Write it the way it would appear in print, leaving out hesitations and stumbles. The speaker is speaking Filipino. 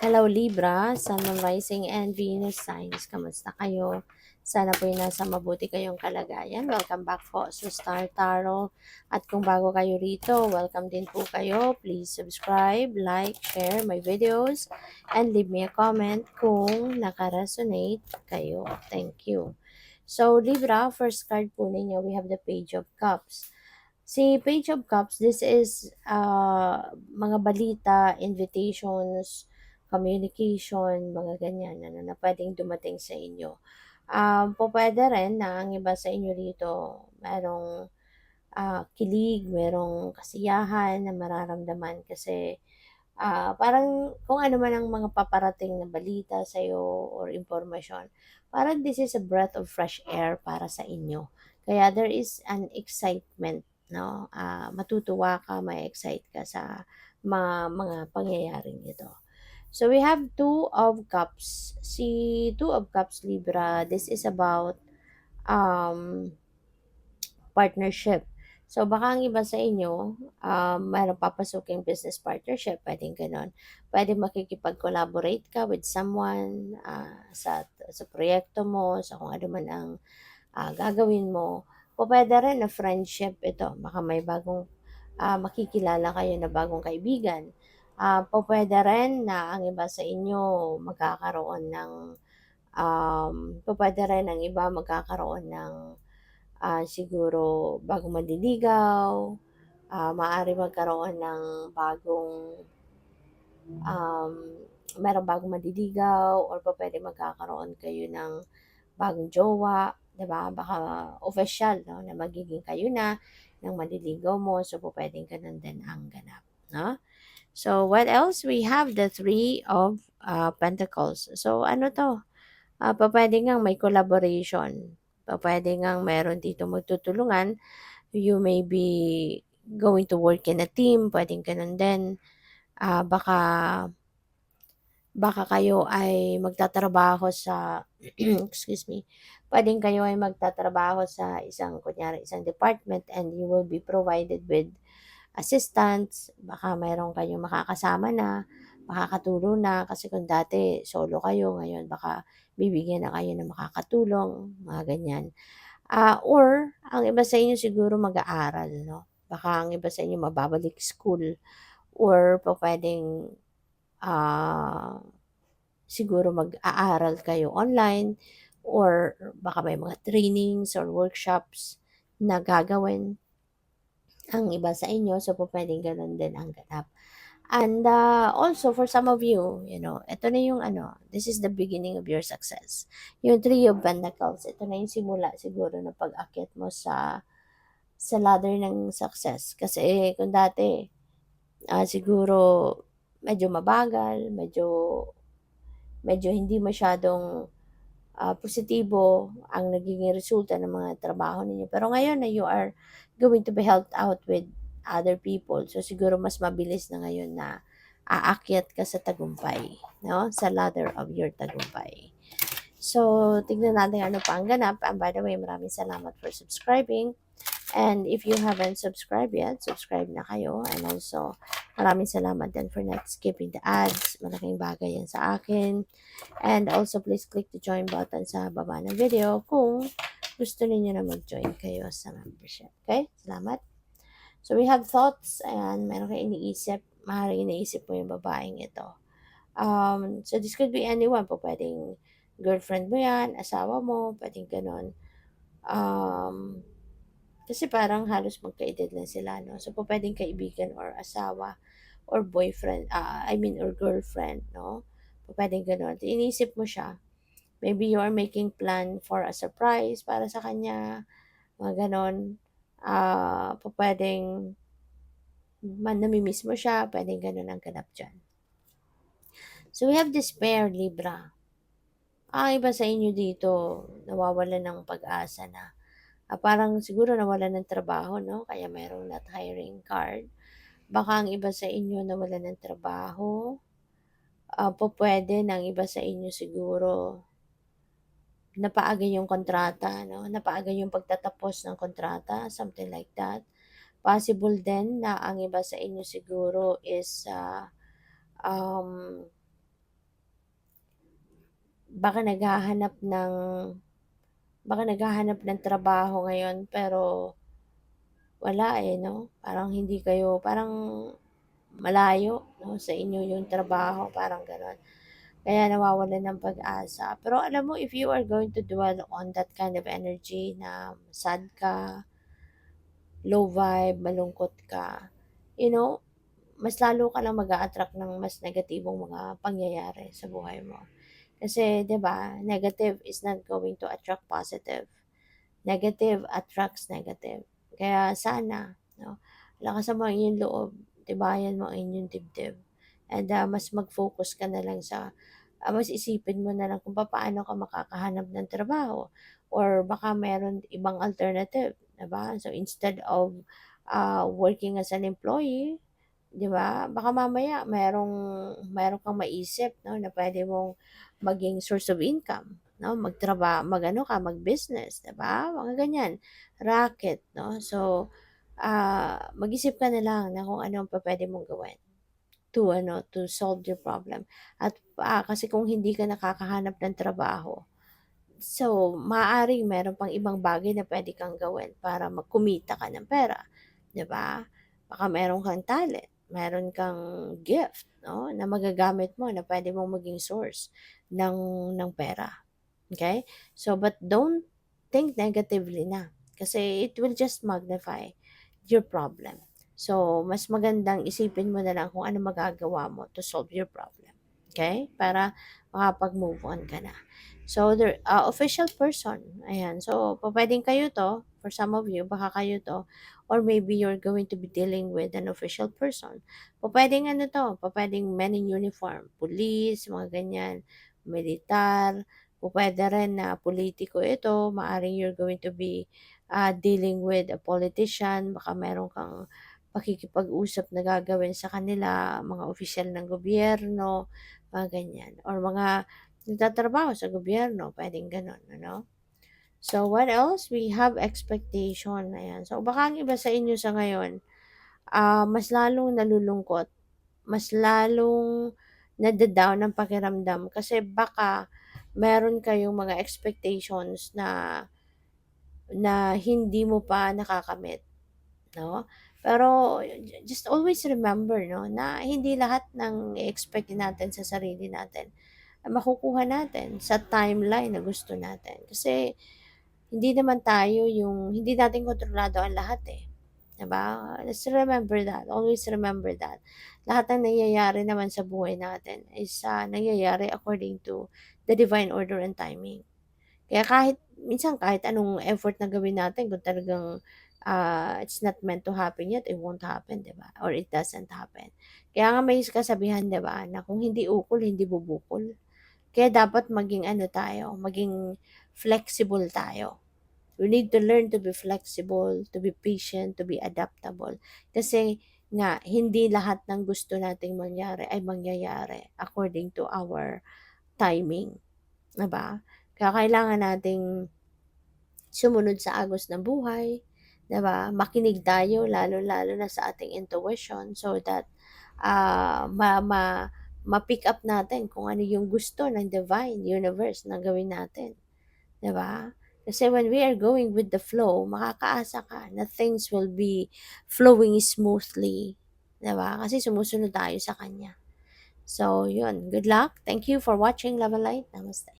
Hello Libra, Sun, Moon, Rising, and Venus signs. Kamusta kayo? Sana po nasa mabuti kayong kalagayan. Welcome back po sa Star Tarot. At kung bago kayo rito, welcome din po kayo. Please subscribe, like, share my videos, and leave me a comment kung nakaresonate kayo. Thank you. So Libra, first card po ninyo, we have the Page of Cups. Si Page of Cups, this is mga balita, invitations, communication, mga ganyan na pwedeng dumating sa inyo. Pwede rin na ang iba sa inyo dito merong kilig, merong kasiyahan na mararamdaman kasi parang kung ano man ang mga paparating na balita sa iyo or impormasyon, parang this is a breath of fresh air para sa inyo. Kaya there is an excitement, no? Matutuwa ka, ma-excite ka sa mga pangyayaring ito. So we have Two of Cups. Si Two of Cups Libra, this is about um partnership. So, baka ang iba sa inyo, mayroong papasuking business partnership, pwedeng gano'n. Pwede makikipag-collaborate ka with someone sa proyekto mo, sa kung ano man ang gagawin mo. Pwede rin na friendship ito. Baka may bagong makikilala kayo na bagong kaibigan. Pwede rin na ang iba sa inyo magkakaroon ng pwede rin ang iba magkakaroon ng siguro bagong manliligaw, maaari magkaroon ng um, merong bagong manliligaw or pupuwedeng magkakaroon kayo ng bagong jowa, 'di ba? Baka official 'no, na magiging kayo na ng manliligaw mo, so pupuwedeng gano'n din ang ganap, 'no? So, what else? We have the Three of Pentacles. So, ano 'to, pupuwede ngang may collaboration, pupuwede ngang meron dito magtutulungan. You may be going to work in a team, puwedeng gano'n din. Baka baka kayo ay magtatrabaho sa excuse me, puwedeng kayo ay magtatrabaho sa isang kunyari isang department and you will be provided with assistants. Baka meron kayong makakasama na, makakatulong na kasi kung dati solo kayo, ngayon baka bibigyan na kayo ng makakatulong, mga ganyan. Or ang iba sa inyo siguro mag-aaral 'no, baka ang iba sa inyo mababalik school or pupuwedeng, ah, siguro mag-aaral kayo online or baka may mga trainings or workshops na gagawin ang iba sa inyo, so pupuwedeng gano'n din ang ganap. And, also for some of you, ito na yung ano, this is the beginning of your success. Yung Three of Pentacles, ito na yung simula siguro ng pag-akyat mo sa ladder ng success. Kasi kung dati, siguro medyo mabagal, medyo hindi masyadong positibo ang nagiging resulta ng mga trabaho ninyo. Pero ngayon na you are going to be helped out with other people. So siguro mas mabilis na ngayon na aakyat ka sa tagumpay, no? Sa ladder of your tagumpay. So, tignan natin ano pa ang ganap. And by the way, maraming salamat for subscribing. And if you haven't subscribed yet, subscribe na kayo. And also, maraming salamat din for not skipping the ads. Malaking bagay yan sa akin. And also, please click the join button sa baba ng video kung gusto niyo na mag-join kayo sa membership. Okay? Salamat. So, we have thoughts. And meron kayo iniisip. Maaaring iniisip mo yung babaeng ito. So, this could be anyone po. Pwedeng girlfriend mo yan, asawa mo, pwedeng ganon. Kasi parang halos magkaedad lang sila, no? So, puwedeng kaibigan or asawa or boyfriend, or girlfriend, no? Puwedeng gano'n. Iniisip mo siya. Maybe you are making plan for a surprise para sa kanya, mga gano'n. Pupuwedeng nami-miss mo siya, puwedeng gano'n ang ganap diyan. So, we have despair, Libra. Iba sa inyo dito, nawawalan ng pag-asa na. Parang siguro nawalan ng trabaho 'no, kaya merong not hiring card. Baka ang iba sa inyo nawalan ng trabaho, pupuwede ng iba sa inyo siguro napaaga yung kontrata 'no, napaaga yung pagtatapos ng kontrata, something like that. Possible din na ang iba sa inyo siguro is, um, baka naghahanap ng baka naghahanap ng trabaho ngayon pero wala, eh, 'no? Parang hindi kayo parang malayo 'no, sa inyo yung trabaho, parang gano'n. Kaya nawawalan ng pag-asa. Pero alam mo, if you are going to dwell on that kind of energy na sad ka, low vibe, malungkot ka, you know, mas lalo ka lang mag-a-attract ng mas negatibong mga pangyayari sa buhay mo. Kasi 'di ba, negative is not going to attract positive. Negative attracts negative. Kaya sana 'no, lakasan mo ang iyong loob, tibayan mo ang inyong dibdib, and mas mag-focus ka na lang sa mas isipin mo na lang kung papaano ka makakahanap ng trabaho or baka meron ibang alternative, 'di ba? So, instead of, working as an employee, 'di ba, baka mamaya merong kang maisip 'no, na puwede mong maging source of income 'no, mag-ano ka, mag-business, 'di ba? Mga ganyan, racket 'no. So, mag-isip ka na lang na kung ano ang pupuwede mong gawin to ano, to solve your problem. At, kasi kung hindi ka nakakahanap ng trabaho, so maaaring meron pang ibang bagay na puwede kang gawin para kumita ka ng pera, 'di ba? Baka meron kang talent, meron kang gift 'no, na magagamit mo na puwede mong maging source ng pera, okay. So, but don't think negatively na, kasi it will just magnify your problem. So, mas magandang isipin mo na lang kung ano magagawa mo to solve your problem. Okay? Para makapag-move on ka na. So, official person. Ayan. So, pwedeng kayo to, for some of you, baka kayo to, or maybe you're going to be dealing with an official person. Pwedeng ano to, pwedeng men in uniform, police, mga ganyan, militar, pwede rin na politiko ito, maaring you're going to be dealing with a politician, baka meron kang pakikipag-usap na gagawin sa kanila, mga opisyal ng gobyerno, mga ganyan. Or mga nagtatrabaho sa gobyerno, pwedeng ganun, ano? So, what else? We have expectation. Ayan. So, baka ang iba sa inyo sa ngayon, mas lalong nalulungkot, mas lalong nada-down ang pakiramdam kasi baka meron kayong mga expectations na hindi mo pa nakakamit, 'no? Pero just always remember 'no, na hindi lahat ng i-expect natin sa sarili natin makukuha natin sa timeline na gusto natin. Kasi hindi natin kontrolado ang lahat, eh, 'di ba? Let's remember that, always remember that. Lahat ng nangyayari naman sa buhay natin is, nangyayari according to the divine order and timing. Kaya kahit anong effort na gawin natin kung talagang, it's not meant to happen yet, it won't happen, 'di ba? Or it doesn't happen. Kaya nga may kasabihan, 'di ba, na kung hindi ukol, hindi bubukol. Kaya dapat maging ano tayo, maging flexible tayo. We need to learn to be flexible, to be patient, to be adaptable. Kasi nga, hindi lahat ng gusto nating mangyari ay mangyayari according to our timing, 'di ba? Kaya kailangan nating sumunod sa agos ng buhay, 'di ba? Makinig tayo lalo-lalo na sa ating intuition so that, ma-pick up natin kung ano yung gusto ng divine universe na gawin natin, 'di ba? Kasi when we are going with the flow, makakaasa ka na things will be flowing smoothly, 'di ba? Kasi sumusunod tayo sa kanya. So, yun. Good luck. Thank you for watching Love and Light. Namaste.